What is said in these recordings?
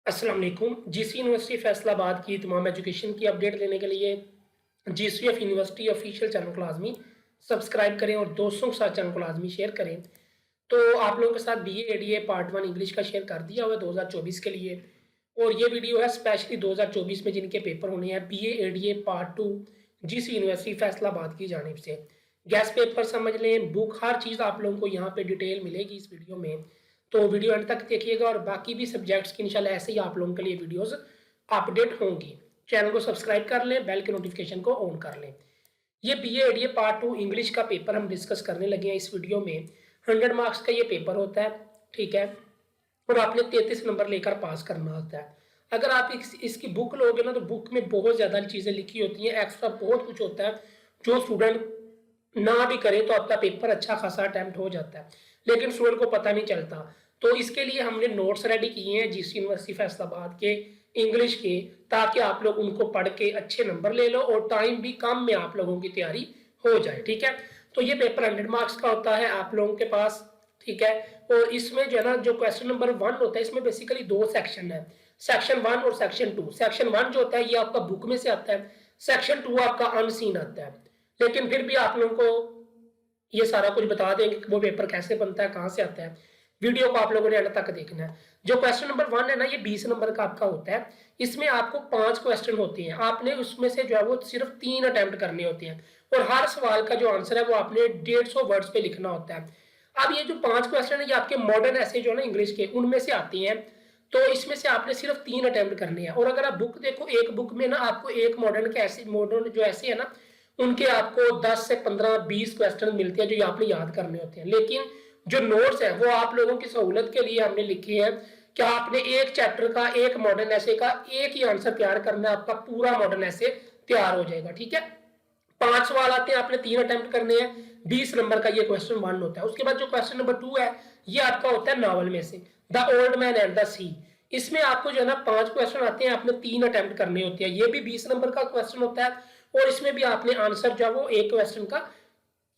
अस्सलाम वालेकुम। GC university Faisalabad की तमाम एजुकेशन की अपडेट लेने के लिए जीसीएफ यूनिवर्सिटी ऑफिशियल चैनल को लाजमी सब्सक्राइब करें और दोस्तों के साथ चैनल को लाजमी शेयर करें। तो आप लोगों के साथ बीए एडीए पार्ट 1 इंग्लिश का शेयर कर दिया हुआ है 2024 के लिए, और ये वीडियो है स्पेशली 2024 में जिनके पेपर होने हैं BA ADA part 2 GC university Faisalabad की जानिब से। गैस पेपर समझ लें, बुक, हर चीज़ आप लोगों को यहाँ पे डिटेल मिलेगी इस वीडियो में। तो वीडियो एंड तक देखिएगा और बाकी भी सब्जेक्ट्स की इंशाल्लाह ऐसे ही आप लोगों के लिए वीडियोस अपडेट होंगी। चैनल को सब्सक्राइब कर लें, बेल के नोटिफिकेशन को ऑन कर लें। ये बीए एडीए पार्ट 2 इंग्लिश का पेपर हम डिस्कस करने लगे हैं इस वीडियो में। 100 मार्क्स का ये पेपर होता है, ठीक है, और आपने 33 नंबर लेकर पास करना होता है। अगर आप इसकी बुक लोगे ना तो बुक में बहुत ज़्यादा चीज़ें लिखी होती हैं, एक्स्ट्रा बहुत कुछ होता है जो स्टूडेंट ना भी करे तो आपका पेपर अच्छा खासा अटैम्प्ट हो जाता है, लेकिन स्टूडेंट को पता नहीं चलता। तो इसके लिए हमने नोट्स रेडी किए हैं जीसी यूनिवर्सिटी फैसलाबाद के इंग्लिश के, ताकि आप लोग उनको पढ़ के अच्छे नंबर ले लो और टाइम भी कम में आप लोगों की तैयारी हो जाए, ठीक है। तो ये पेपर 100 मार्क्स का होता है आप लोगों के पास, ठीक है। और इसमें जो है ना, जो क्वेश्चन नंबर 1 होता है इसमें बेसिकली 2 सेक्शन है, सेक्शन 1 और सेक्शन 2। सेक्शन 1 जो होता है ये आपका बुक में से आता है, सेक्शन 2 आपका अनसीन आता है। लेकिन फिर भी आप लोगों को ये सारा कुछ बता देंगे कि वो पेपर कैसे बनता है, कहाँ से आता है। वीडियो को आप लोगों ने अंत तक देखना है। जो क्वेश्चन नंबर 1 है ना, ये 20 नंबर का आपका होता है। इसमें आपको 5 क्वेश्चन होते हैं, आपने उसमें से जो है वो सिर्फ 3 अटेम्प्ट करने होते हैं, और हर सवाल का जो आंसर है वो आपने 150 वर्ड्स पे लिखना होता है। अब ये जो 5 क्वेश्चन है ये आपके मॉडर्न ऐसे जो है ना इंग्लिश के, उनमें से आते हैं। तो इसमें से आपने सिर्फ 3 अटेम्प्ट करने हैं। और अगर आप बुक देखो, एक बुक में ना आपको एक मॉडर्न के ऐसे, मॉडर्न जो ऐसे है ना, उनके आपको 10 से 15 20 क्वेश्चन मिलते हैं जो आपने याद करने होते हैं। लेकिन जो नोट्स है वो आप लोगों की सहूलत के लिए हमने लिखे हैं कि आपने एक चैप्टर का, एक मॉडर्न ऐसे का एक ही आंसर तैयार करना है, आपका पूरा मॉडर्न ऐसे तैयार हो जाएगा, ठीक है। 5 सवाल आते हैं, आपने 3 अटेम्प्ट करने हैं, 20 नंबर का ये क्वेश्चन 1 होता है। उसके बाद जो क्वेश्चन नंबर 2 है ये आपका होता है नावल में से, the old man and the sea. इसमें आपको जो है ना 5 क्वेश्चन आते हैं, आपने 3 अटेम्प्ट करने होते हैं। ये भी 20 नंबर का क्वेश्चन होता है, और इसमें भी आपने आंसर जो है वो एक क्वेश्चन का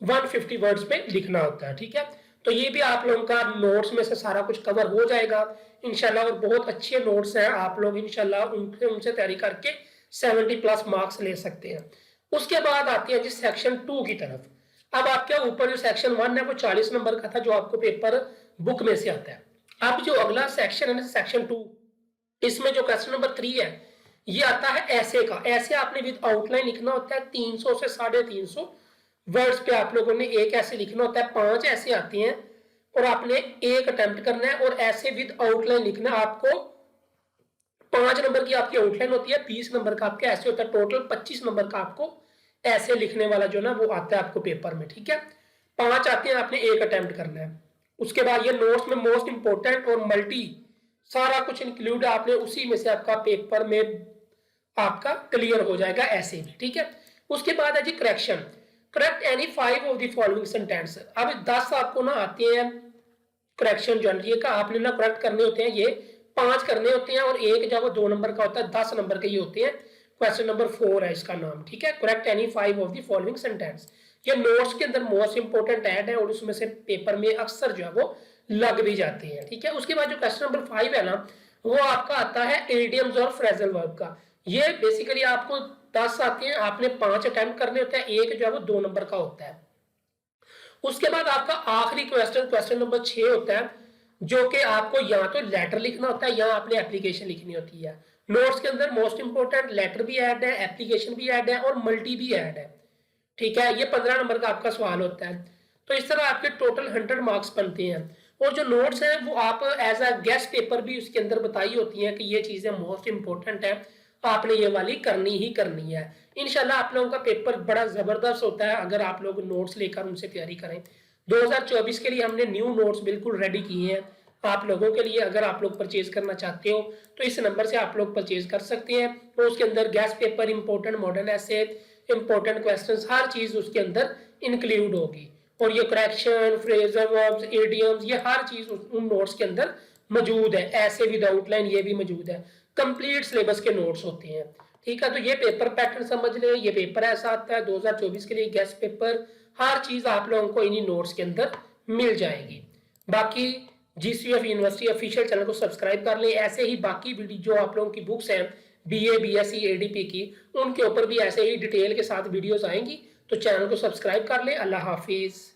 150 वर्ड्स पे लिखना होता है, ठीक है। तो ये भी आप लोगों का नोट्स में से सारा कुछ कवर हो जाएगा इंशाल्लाह, और बहुत अच्छे नोट्स हैं, आप लोग इंशाल्लाह उनसे तैयारी करके 70+ मार्क्स ले सकते हैं। उसके बाद आते हैं जिस सेक्शन 2 की तरफ। अब आपके ऊपर जो सेक्शन 1 है वो 40 नंबर का था जो आपको पेपर बुक में से आता है। अब जो अगला सेक्शन है ना, सेक्शन 2, इसमें जो क्वेश्चन नंबर 3 है ये आता है ऐसे का। ऐसे आपने विद आउटलाइन लिखना होता है, 300 से 350 वर्ड्स पे आप लोगों ने एक ऐसे लिखना होता है। 5 ऐसे आते हैं और आपने एक अटेम्प्ट करना है, और ऐसे विद आउटलाइन लिखना है। आपको 5 नंबर की आपकी आउटलाइन होती है, 20 नंबर का आपके ऐसे होता है, टोटल 25 नंबर का आपको ऐसे लिखने वाला जो ना वो आता है आपको पेपर में, ठीक है। 5 आते हैं, आपने एक अटेम्प्ट करना है। उसके बाद ये नोट्स में मोस्ट इंपोर्टेंट और मल्टी सारा कुछ इंक्लूड है, आपने उसी में से आपका पेपर में आपका क्लियर हो जाएगा ऐसे भी, ठीक है। उसके बाद है G correction, correct any 5 of the following sentence. अब 10 आपको ना आते हैं करेक्शन जनरली का, आपने ना करेक्ट करने होते हैं, ये 5 करने होते हैं, और एक जो 2 नंबर का होता है, 10 नंबर के ये होते हैं। क्वेश्चन नंबर 4 है इसका नाम, ठीक है, correct any 5 of the following sentence. ये नोट्स के अंदर मोस्ट इंपोर्टेंट ऐड है, और उसमें से पेपर में अक्सर जो है वो लग भी जाते हैं, ठीक है। उसके बाद जो क्वेश्चन नंबर 5 है ना, वो आपका आता है इडियम्स और फ्रेजल वर्ब का। ये बेसिकली आपको 10 आते हैं, आपने 5 अटेम्प्ट करने होते हैं, एक जो है वो 2 नंबर का होता है। उसके बाद आपका आखिरी क्वेश्चन, क्वेश्चन नंबर 6 होता है, जो कि आपको या तो लेटर लिखना होता है या आपने एप्लीकेशन लिखनी होती है। नोट्स के अंदर मोस्ट इंपोर्टेंट लेटर भी ऐड है, एप्लीकेशन भी ऐड है, और मल्टी भी ऐड है, ठीक है। ये 15 नंबर का आपका सवाल होता है। तो इस तरह आपके टोटल 100 मार्क्स बनते हैं। और जो नोट्स हैं वो आप एज अ गेस्ट पेपर भी उसके अंदर बताई होती हैं कि ये चीजें मोस्ट इंपोर्टेंट है, आपने ये वाली करनी ही करनी है। इंशाल्लाह आप लोगों का पेपर बड़ा जबरदस्त होता है अगर आप लोग नोट्स लेकर उनसे तैयारी करें। 2024 के लिए हमने न्यू नोट्स बिल्कुल रेडी किए हैं आप लोगों के लिए। अगर आप लोग परचेज करना चाहते हो तो इस नंबर से आप लोग परचेज कर सकते हैं। तो उसके अंदर गेस्ट पेपर, इंपॉर्टेंट मॉडर्न ऐसे, इंपॉर्टेंट क्वेश्चंस, हर चीज उसके अंदर इंक्लूड होगी। और ये करेक्शन, फ्रेजल वर्ब्स, इडियम्स, ये हर चीज उन नोट्स के अंदर मौजूद है। ऐसे विद आउटलाइन ये भी मौजूद है, कंप्लीट सिलेबस के नोट्स होते हैं, ठीक है। तो ये पेपर पैटर्न समझ लें, ये पेपर ऐसा आता है 2024 के लिए गेस्ट पेपर, हर चीज आप लोगों को इन्हीं नोट्स के अंदर मिल जाएगी। बाकी GCF यूनिवर्सिटी ऑफिशियल चैनल को सब्सक्राइब कर लें। ऐसे ही बाकी वीडियो जो आप लोगों की बुक्स हैं BA BSc ADP की, उनके ऊपर भी ऐसे ही डिटेल के साथ वीडियोस आएंगी। तो चैनल को सब्सक्राइब कर लें। अल्लाह हाफिज़।